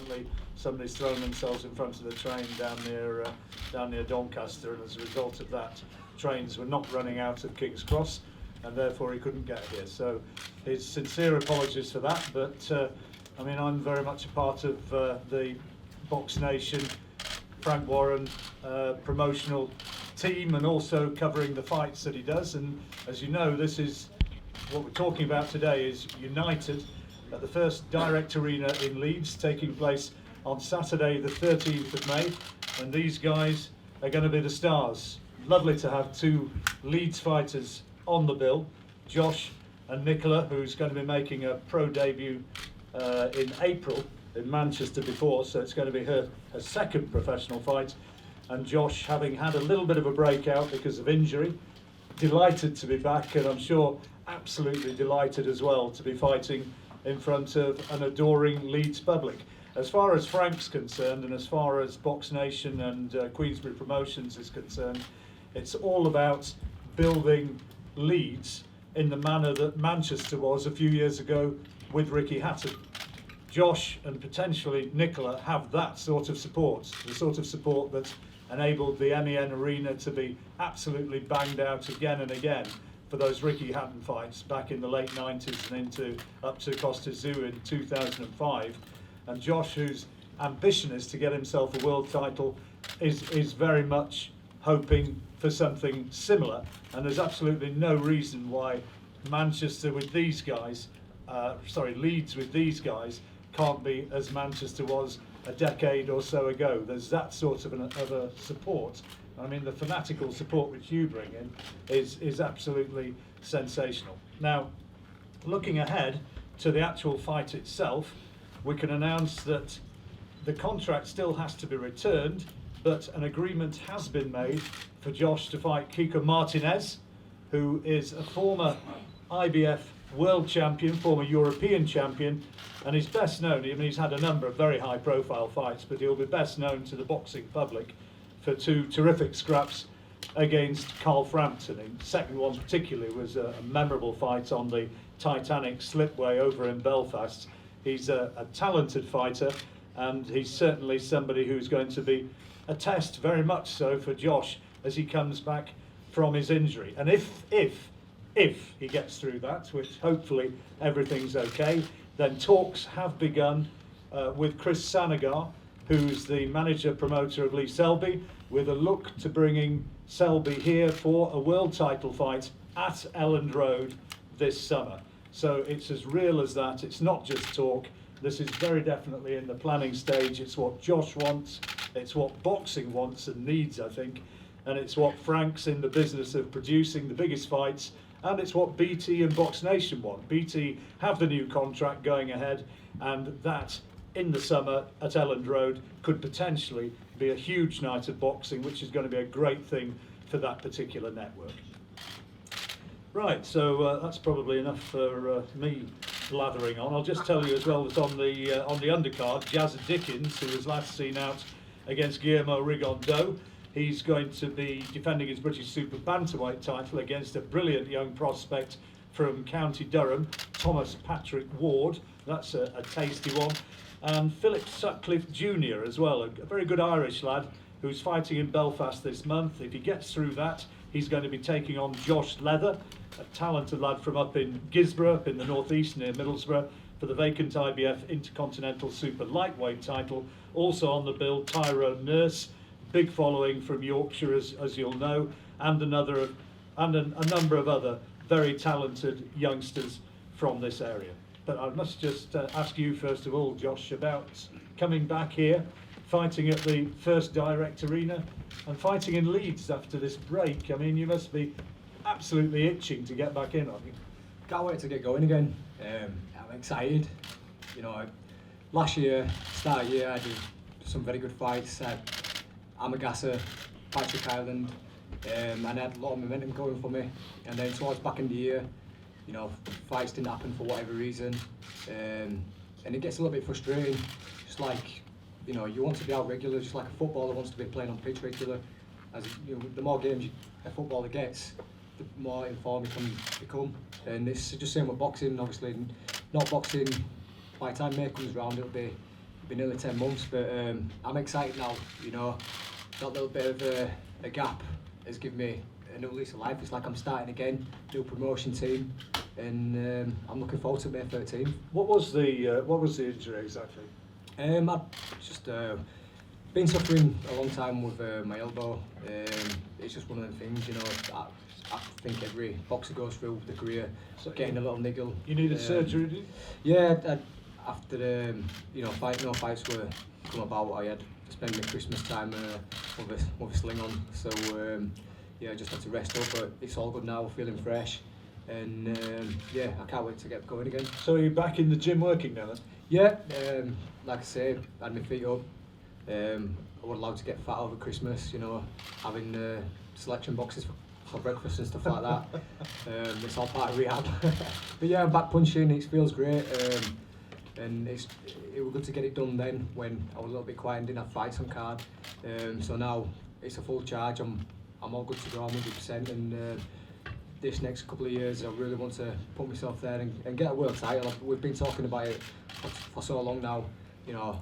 apparently somebody's thrown themselves in front of the train down near Doncaster, and as a result of that, trains were not running out of King's Cross, and therefore he couldn't get here. So his sincere apologies for that, but I mean, I'm very much a part of the BoxNation, Frank Warren promotional team, and also covering the fights that he does. And as you know, this is what we're talking about today, is United at the first direct arena in Leeds, taking place on Saturday the 13th of May, and these guys are going to be the stars. Lovely to have two Leeds fighters on the bill, Josh and Nicola, who's going to be making a pro debut in April in Manchester before, so it's going to be her second professional fight. And Josh, having had a little bit of a breakout because of injury, delighted to be back, and I'm sure absolutely delighted as well to be fighting in front of an adoring Leeds public. As far as Frank's concerned, and as far as BoxNation and Queensbury Promotions is concerned, it's all about building Leeds in the manner that Manchester was a few years ago with Ricky Hatton. Josh and potentially Nicola have that sort of support, the sort of support that enabled the MEN Arena to be absolutely banged out again and again for those Ricky Hatton fights back in the late 90s and up to Costa Zoo in 2005. And Josh, whose ambition is to get himself a world title, is very much hoping for something similar. And there's absolutely no reason why Manchester with these guys, Leeds with these guys, can't be as Manchester was a decade or so ago. There's that sort of a support. I mean, the fanatical support which you bring in is absolutely sensational. Now, looking ahead to the actual fight itself, we can announce that the contract still has to be returned, but an agreement has been made for Josh to fight Kiko Martinez, who is a former IBF world champion, former European champion, and he's best known, I mean, he's had a number of very high profile fights, but he'll be best known to the boxing public for two terrific scraps against Carl Frampton. The second one particularly was a memorable fight on the Titanic slipway over in Belfast. He's a talented fighter, and he's certainly somebody who's going to be a test, very much so, for Josh as he comes back from his injury. And if he gets through that, which hopefully everything's okay, then talks have begun with Chris Sanagar, who's the manager promoter of Lee Selby, with a look to bringing Selby here for a world title fight at Elland Road this summer. So it's as real as that. It's not just talk. This is very definitely in the planning stage. It's what Josh wants. It's what boxing wants and needs, I think. And it's what Frank's in the business of producing the biggest fights. And it's what BT and BoxNation want. BT have the new contract going ahead, and that in the summer at Elland Road could potentially be a huge night of boxing, which is going to be a great thing for that particular network. Right, so that's probably enough for me blathering on. I'll just tell you as well that on the undercard, Jazz Dickens, who was last seen out against Guillermo Rigondeaux, he's going to be defending his British Super Bantamweight title against a brilliant young prospect from County Durham, Thomas Patrick Ward. That's a tasty one. And Philip Sutcliffe Jr. as well, a very good Irish lad who's fighting in Belfast this month. If he gets through that, he's going to be taking on Josh Leather, a talented lad from up in Gisborough, up in the northeast near Middlesbrough, for the vacant IBF Intercontinental Super Lightweight title. Also on the bill, Tyrone Nurse, big following from Yorkshire, as you'll know, and a number of other very talented youngsters from this area. But I must just ask you first of all, Josh, about coming back here, fighting at the first direct arena and fighting in Leeds after this break. I mean, you must be absolutely itching to get back in, aren't you? Can't wait to get going again. I'm excited. You know, last year, start of year, I did some very good fights at Amagassa, Patrick Island, and I had a lot of momentum going for me. And then towards back in the year, you know, fights didn't happen for whatever reason, and it gets a little bit frustrating. Just like, you know, you want to be out regular, just like a footballer wants to be playing on pitch regular. As you know, the more games a footballer gets, the more informed he can become. And it's just same with boxing. Obviously, not boxing. By the time May comes round, it'll be been nearly 10 months, but I'm excited now. You know, that little bit of a gap has given me a new lease of life. It's like I'm starting again, new promotion team, and I'm looking forward to May 13th. What was the injury exactly? I've just been suffering a long time with my elbow. It's just one of them things, you know. I think every boxer goes through the career, So getting a little niggle. You needed surgery, did you? Yeah, after you know, no fights were come about, I had to spend my Christmas time with a sling on. So yeah, I just had to rest up, but it's all good now, feeling fresh, and yeah, I can't wait to get going again. So are you back in the gym working now then? Yeah, like I say, I had my feet up. I wasn't allowed to get fat over Christmas, you know, having selection boxes for breakfast and stuff like that. It's all part of rehab. But yeah, I'm back punching, it feels great. And it was good to get it done then when I was a little bit quiet and didn't have fights on card. So now it's a full charge, I'm all good to go, I'm 100%. And this next couple of years, I really want to put myself there and get a world title. We've been talking about it for so long now. You know,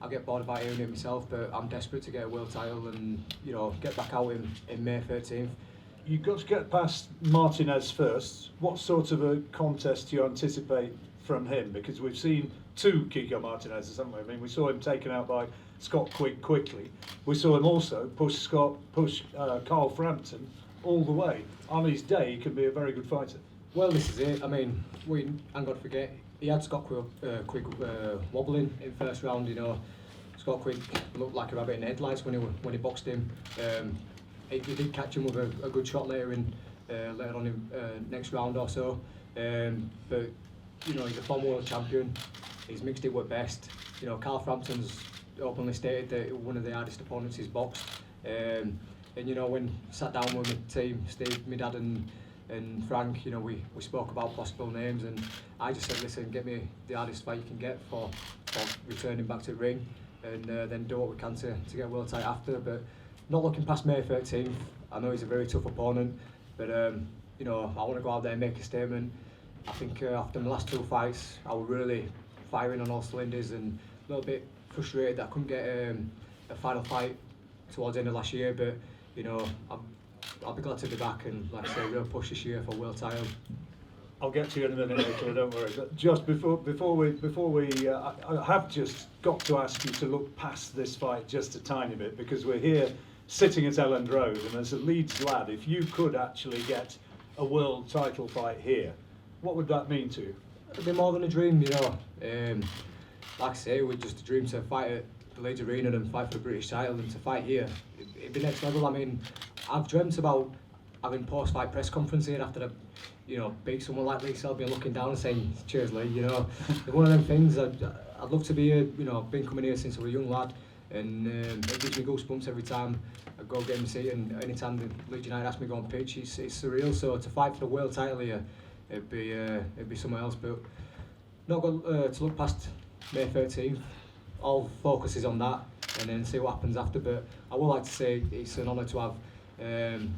I get bored about hearing it myself, but I'm desperate to get a world title and, you know, get back out in May 13th. You've got to get past Martinez first. What sort of a contest do you anticipate from him? Because we've seen two Kiko Martinez's, haven't we? I mean, we saw him taken out by Scott quickly. We saw him also push Carl Frampton all the way. On his day, he can be a very good fighter. Well, this is it. I mean, and God forget, he had Scott Quick wobbling in first round. You know, Scott Quick looked like a rabbit in headlights when he boxed him. He did catch him with a good shot later on in next round or so. But you know, he's a former world champion. He's mixed it with best. You know, Carl Frampton's openly stated that one of the hardest opponents he's boxed. And you know, when sat down with my team, Steve, my dad and Frank, you know, we spoke about possible names, and I just said, listen, get me the hardest fight you can get for returning back to the ring, and then do what we can to get a world title after. But not looking past May 13th. I know he's a very tough opponent, but you know, I want to go out there and make a statement. I think after my last two fights, I was really firing on all cylinders and a little bit frustrated that I couldn't get a final fight towards the end of last year. But you know, I'll be glad to be back and, like I say, real push this year for world title. I'll get to you in a minute, Nicola, don't worry. But just before we I have just got to ask you to look past this fight just a tiny bit, because we're here sitting at Elland Road, and as a Leeds lad, if you could actually get a world title fight here, what would that mean to you? It'd be more than a dream, you know. Like I say, we're just a dream to fight at the Leeds Arena and fight for the British title, and to fight here, it'd be next level. I mean, I've dreamt about having post-fight press conference here after I, you know, beat someone like Lee Selby and looking down and saying, cheers Lee, you know. It's one of them things, I'd love to be here, you know. I've been coming here since I was a young lad, and it gives me goosebumps every time I go get my seat, and any time the Leeds United ask me to go on pitch, it's surreal. So to fight for the world title here, it'd be somewhere else. But not got to look past May 13th. All focus is on that, and then see what happens after. But I would like to say it's an honour to have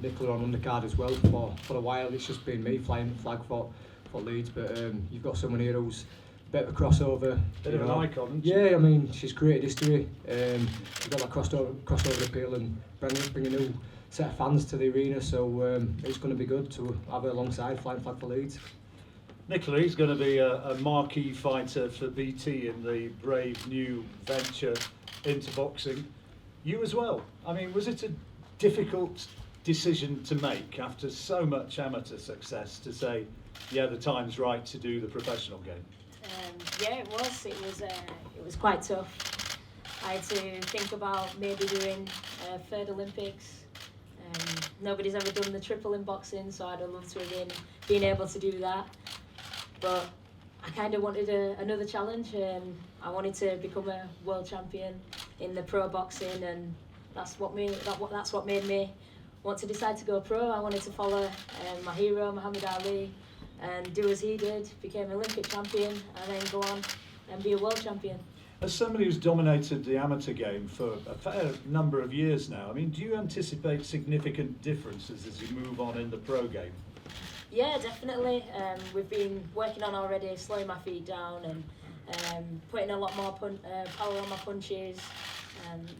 Nicola on undercard as well. For a while, it's just been me flying the flag for Leeds. But you've got someone here who's a bit of a crossover. Bit of an icon, isn't she? Yeah, I mean, she's created history. You've got that crossover appeal and bring a new set of fans to the arena. So it's going to be good to have her alongside flying flag for Leeds. Nicola, he's going to be a marquee fighter for BT in the brave new venture into boxing. You as well. I mean, was it a difficult decision to make after so much amateur success to say, yeah, the time's right to do the professional game? Yeah, it was. It was quite tough. I had to think about maybe doing third Olympics. Nobody's ever done the triple in boxing, so I'd have loved to have been able to do that. But I kind of wanted another challenge, and I wanted to become a world champion in the pro boxing, and that's what made me want to decide to go pro. I wanted to follow my hero, Muhammad Ali, and do as he did, became an Olympic champion, and then go on and be a world champion. As somebody who's dominated the amateur game for a fair number of years now, I mean, do you anticipate significant differences as you move on in the pro game? Yeah, definitely. We've been working on already slowing my feet down and putting a lot more power on my punches.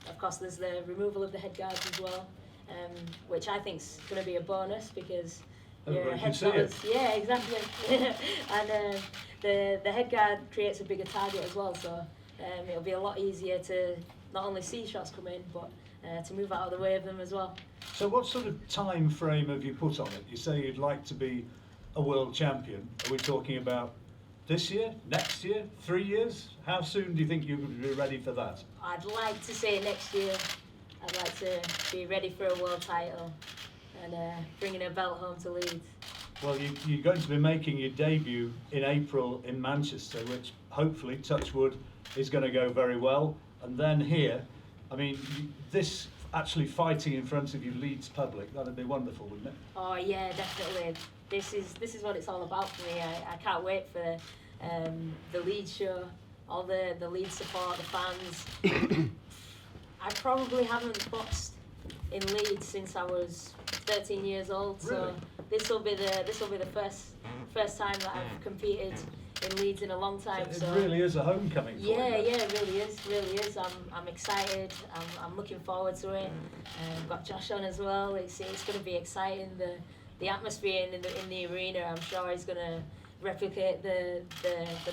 Of course, there's the removal of the head guards as well, which I think's going to be a bonus because your head guards. Yeah, exactly. And the head guard creates a bigger target as well, so it'll be a lot easier to not only see shots come in, but to move out of the way of them as well. So what sort of time frame have you put on it? You say you'd like to be a world champion. Are we talking about this year, next year, 3 years? How soon do you think you would be ready for that? I'd like to say next year. I'd like to be ready for a world title and bringing a belt home to Leeds. Well, you're going to be making your debut in April in Manchester, which hopefully, touch wood, is going to go very well. And then here, I mean, this actually fighting in front of your Leeds public, that'd be wonderful, wouldn't it? Oh yeah, definitely. This is what it's all about for me. I can't wait for the Leeds show, all the Leeds support, the fans. I probably haven't boxed in Leeds since I was 13 years old, so Really? this will be the first time that I've competed in Leeds in a long time. It So really is a homecoming for you. yeah, it really is. I'm excited. I'm looking forward to it. I've got Josh on as well. It's going to be exciting. The atmosphere in the arena, I'm sure, is going to replicate the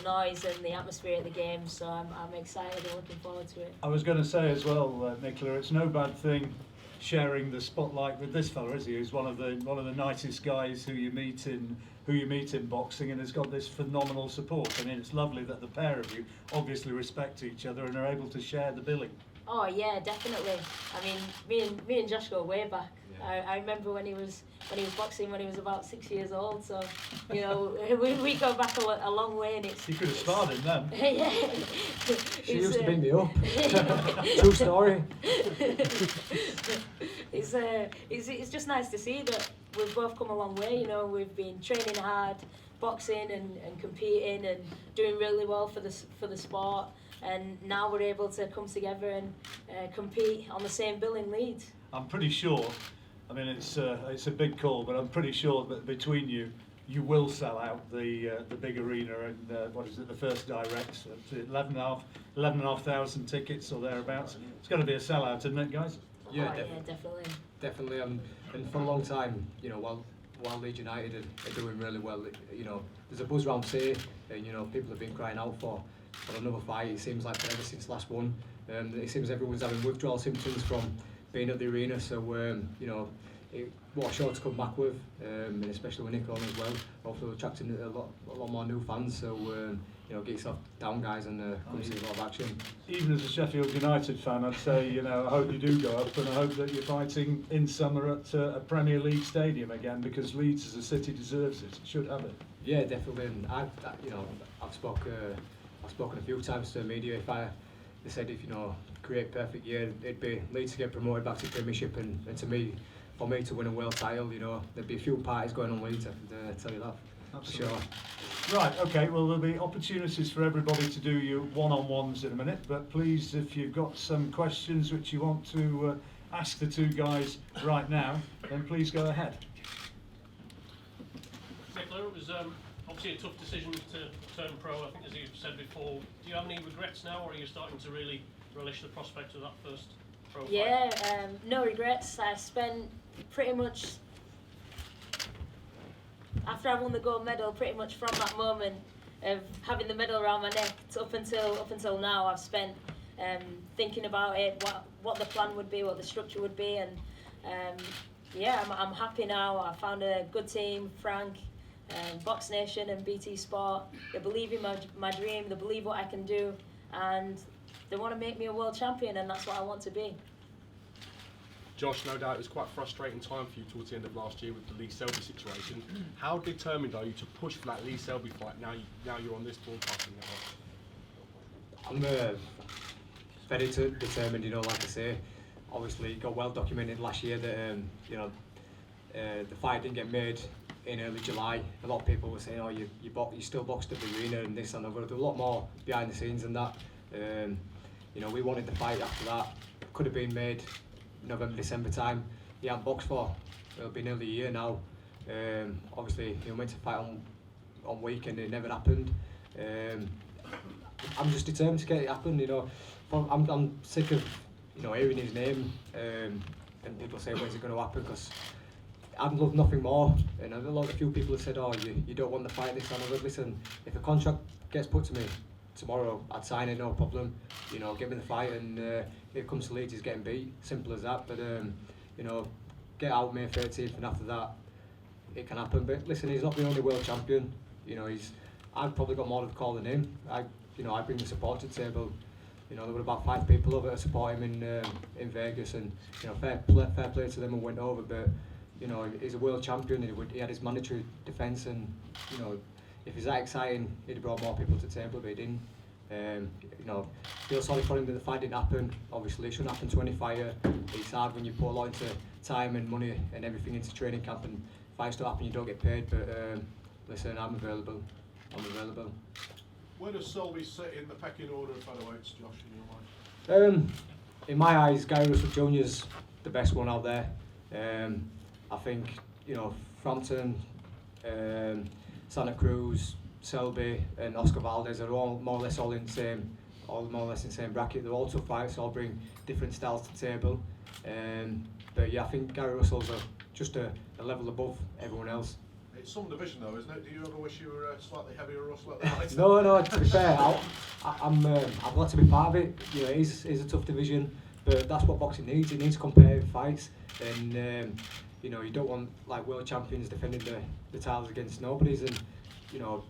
noise and the atmosphere at the game. So I'm excited and looking forward to it. I was going to say as well, Nicola, it's no bad thing sharing the spotlight with this fella, is he? Who's one of the nicest guys who you meet in boxing, and has got this phenomenal support. I mean, it's lovely that the pair of you obviously respect each other and are able to share the billing. Oh yeah, definitely. I mean, me and Josh go way back. Yeah. I remember when he was boxing when he was about 6 years old. So, you know, we go back a long way, and it's. You could have sparred him then. Yeah. She used to beat me up. True story. It's just nice to see that we've both come a long way. You know, we've been training hard, boxing and competing and doing really well for the sport. And now we're able to come together and compete on the same bill in Leeds. I'm pretty sure, I mean, it's a big call, but I'm pretty sure that between you will sell out the big arena and what is it, the first direct, 11,500 tickets or thereabouts. It's going to be a sellout, isn't it, guys? Yeah, definitely. Definitely, and for a long time, you know, while Leeds United are doing really well, you know, there's a buzz around here, and you know, people have been crying out for another fight. It seems like ever since last one, it seems everyone's having withdrawal symptoms from being at the arena. So you know, what a show to come back with, and especially with Nicola as well. Hopefully, attracting a lot more new fans. So you know, get yourself down, guys, and come see a lot of action. Even as a Sheffield United fan, I'd say, you know, I hope you do go up, and I hope that you're fighting in summer at a Premier League stadium again, because Leeds as a city deserves it. It should have it. Yeah, definitely. And you know, I've spoken a few times to the media. They said if you know, create perfect year, it'd be Leeds to get promoted back to Premiership, and for me to win a world title, you know, there'd be a few parties going on Leeds. I can tell you that. Absolutely. Sure. Right, okay, well there'll be opportunities for everybody to do your one-on-ones in a minute, but please, if you've got some questions which you want to ask the two guys right now, then please go ahead. Nicola, it was obviously a tough decision to turn pro, I think, as you've said before. Do you have any regrets now, or are you starting to really relish the prospect of that first pro fight? Yeah, no regrets. I spent pretty much, after I won the gold medal, pretty much from that moment of having the medal around my neck up until now, I've spent thinking about it, what the plan would be, what the structure would be, and yeah, I'm happy now. I found a good team, Frank, BoxNation and BT Sport. They believe in my dream, they believe what I can do, and they want to make me a world champion, and that's what I want to be. Josh, no doubt it was quite a frustrating time for you towards the end of last year with the Lee Selby situation. How determined are you to push for that Lee Selby fight now you're on this broadcasting network? I'm very determined, you know, like I say. Obviously, it got well documented last year that you know, the fight didn't get made in early July. A lot of people were saying, oh, you still boxed at the arena and this and that. There's a lot more behind the scenes than that. You know, we wanted the fight after that. Could have been made November, December time. He hadn't boxed for, it'll be nearly a year now. Obviously, he was meant to fight on weekend, it never happened. I'm just determined to get it happen. You know, I'm sick of hearing his name and people say when's it going to happen, because I'd love nothing more. And a few people have said, oh, you don't want the fight this time. I would listen. If a contract gets put to me tomorrow, I'd sign it, no problem. You know, give me the fight, and if it comes to Leeds, he's getting beat. Simple as that. But you know, get out May 13th, and after that, it can happen. But listen, he's not the only world champion. You know, I've probably got more of a call than him. I bring the support to the table. You know, there were about 5 people over to support him in Vegas, and you know, fair play to them and went over. But you know, he's a world champion. He had his mandatory defence, and you know, if he's that exciting, he'd have brought more people to the table, but he didn't. You know, feel sorry for him that the fight didn't happen. Obviously, it shouldn't happen to any fighter. It's hard when you put a lot into time and money and everything into training camp, and fights don't happen, you don't get paid. But listen, I'm available. Where does Selby sit in the pecking order of featherweights, Josh, in your mind? In my eyes, Gary Russell Jr.'s the best one out there. I think, you know, Frampton, Santa Cruz, Selby and Oscar Valdez are all more or less in the same bracket. They're all tough fights, all bring different styles to the table. But yeah, I think Gary Russell's just a level above everyone else. It's some division though, isn't it? Do you ever wish you were slightly heavier or slightly lighter? No, to be fair, I'm glad to be part of it. You know, it's a tough division, but that's what boxing needs. It needs competitive fights, and you know, you don't want like world champions defending the titles against nobodies. And you know,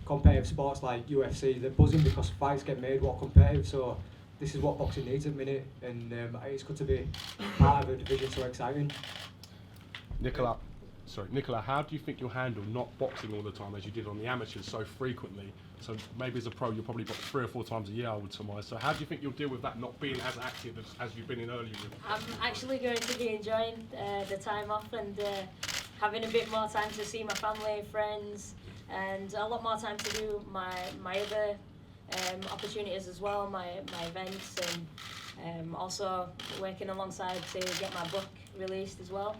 competitive sports like UFC, they're buzzing because fights get made what competitive. So this is what boxing needs at the minute, and it's good to be part of a division so exciting. Nicola, how do you think you'll handle not boxing all the time as you did on the amateurs so frequently? So maybe as a pro, you'll probably box 3 or 4 times a year, I would surmise. So how do you think you'll deal with that not being as active as you've been in earlier years? I'm actually going to be enjoying the time off and having a bit more time to see my family, friends, and a lot more time to do my other opportunities as well, my events, and also working alongside to get my book released as well.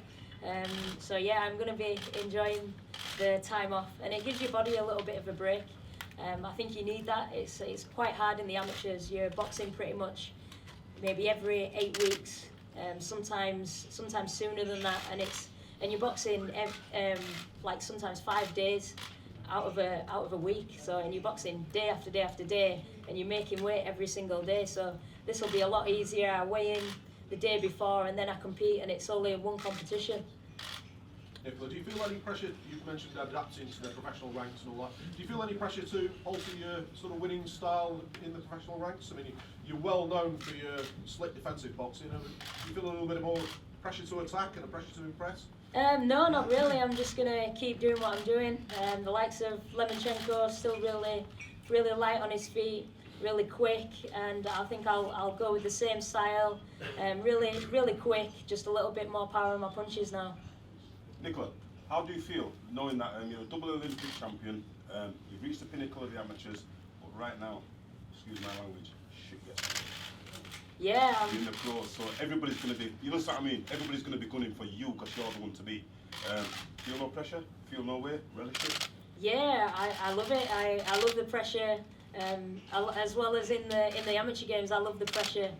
So yeah, I'm going to be enjoying the time off, and it gives your body a little bit of a break. I think you need that. It's quite hard in the amateurs. You're boxing pretty much maybe every 8 weeks, sometimes sooner than that, and you're boxing like sometimes 5 days out of a week. So, and you're boxing day after day after day, and you're making weight every single day. So this will be a lot easier. I weigh in the day before, and then I compete, and it's only one competition. Nicola, do you feel any pressure? You've mentioned adapting to the professional ranks and all that. Do you feel any pressure to alter your sort of winning style in the professional ranks? I mean, you're well known for your slick defensive boxing. Do you feel a little bit more pressure to attack and a pressure to impress? No, not really. I'm just gonna keep doing what I'm doing. The likes of Lemonchenko still really light on his feet, really quick, and I think I'll go with the same style. Really quick, just a little bit more power in my punches now. Nicola, how do you feel knowing that you're a double Olympic champion, you've reached the pinnacle of the amateurs, but right now, excuse my language, shit gets made. Yeah. You're in the pros, so everybody's going to be, you know what I mean? Everybody's going to be gunning for you because you're the one to beat. Feel no pressure? Feel no way? Relish it? Yeah, I love it. I love the pressure, as well as in the amateur games. I love the pressure.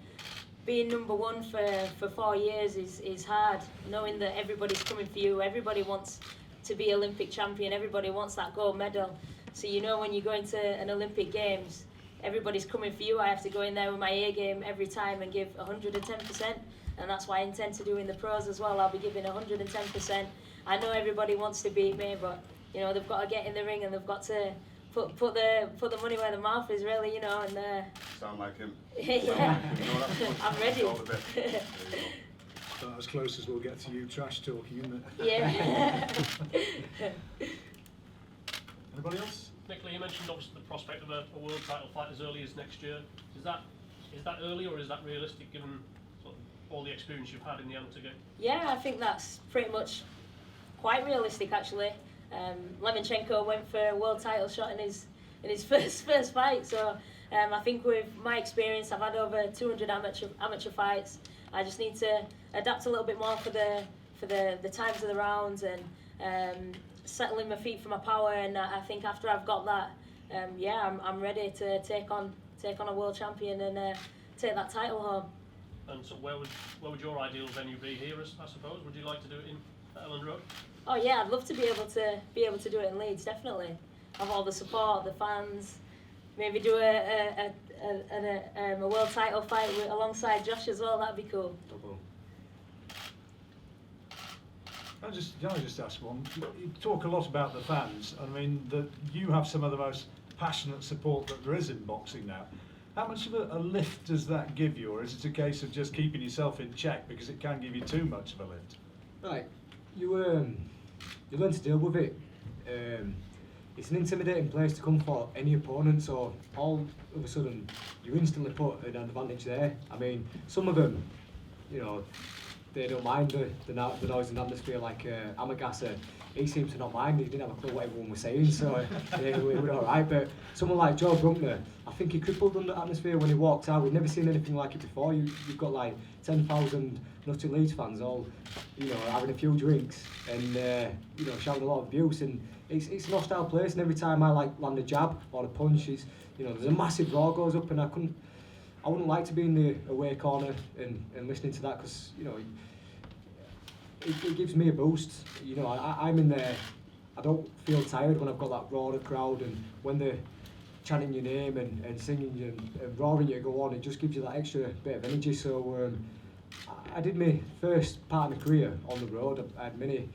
Being number one for 4 years is hard. Knowing that everybody's coming for you, everybody wants to be Olympic champion, everybody wants that gold medal. So you know when you go into an Olympic Games, everybody's coming for you. I have to go in there with my A game every time and give 110%, and that's what I intend to do in the pros as well. I'll be giving 110%. I know everybody wants to beat me, but you know they've got to get in the ring and they've got to put the money where the mouth is, really, you know. And Sound like him. yeah, I'm ready. All the best. There you go. About as close as we'll get to you trash talking, isn't it? Yeah. Anybody else? Nicola, you mentioned obviously the prospect of a world title fight as early as next year. Is that early, or is that realistic given sort of all the experience you've had in the amateur game? Yeah, I think that's pretty much quite realistic, actually. Lemonchenko went for a world title shot in his first fight, so I think with my experience, I've had over 200 amateur fights. I just need to adapt a little bit more for the times of the rounds, and settling my feet for my power, and I think after I've got that, yeah, I'm ready to take on a world champion and take that title home. And so where would your ideal venue be here, I suppose? Would you like to do it in Elland Road? Oh yeah, I'd love to be able to do it in Leeds, definitely. Have all the support, the fans, maybe do a world title fight alongside Josh as well. That'd be cool. Can I just ask one? You talk a lot about the fans. I mean, you have some of the most passionate support that there is in boxing now. How much of a lift does that give you, or is it a case of just keeping yourself in check because it can give you too much of a lift? Right, you learn to deal with it. It's an intimidating place to come for any opponent, so all of a sudden you instantly put an advantage there. I mean, some of them, you know, they don't mind the noise and atmosphere. Like Amagasser, he seemed to not mind. He didn't have a clue what everyone was saying, so yeah, we were all right. But someone like Joe Brunkner, I think he crippled under atmosphere when he walked out. We've never seen anything like it before. You've got like 10,000 Nutty Leeds fans all, you know, having a few drinks and you know, shouting a lot of abuse. And it's an hostile place. And every time I like land a jab or a punch, it's, you know, there's a massive roar goes up, and I wouldn't like to be in the away corner and listening to that, because, you know, it gives me a boost. You know, I'm in there, I don't feel tired when I've got that roar of crowd, and when they're chanting your name and singing you and roaring you to go on, it just gives you that extra bit of energy. So I did my first part of my career on the road. I had many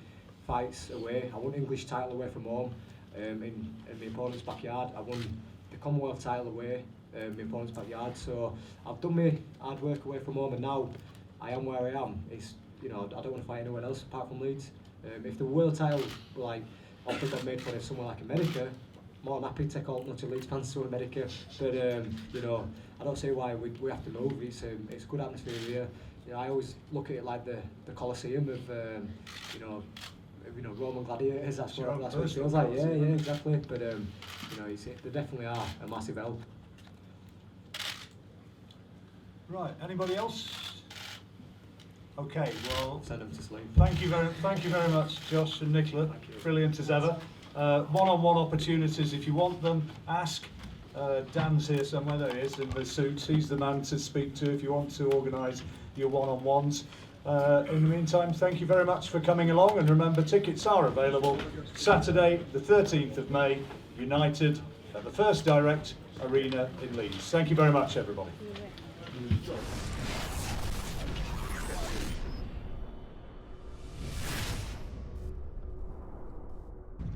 fights away. I won English title away from home in my opponent's backyard. I won the Commonwealth title away in my opponent's backyard. So I've done my hard work away from home, and now I am where I am. It's, you know, I don't want to fight anywhere else apart from Leeds. If the world title like offer got made for it somewhere like America, more than happy to take all Nutty Leeds fans to America. But you know, I don't see why we have to move. It's a good atmosphere here. You know, I always look at it like the Colosseum of you know, Roman gladiators. That's what it feels like. Yeah, exactly. But you know, they definitely are a massive help. Right. Anybody else? Okay. Well, Send them to sleep. thank you very much, Josh and Nicola. Brilliant as ever. One-on-one opportunities, if you want them, ask. Dan's here somewhere. There he is in the suit. He's the man to speak to if you want to organise your one-on-ones. In the meantime, thank you very much for coming along, and remember, tickets are available Saturday the 13th of May, United at the First Direct Arena in Leeds. Thank you very much, everybody.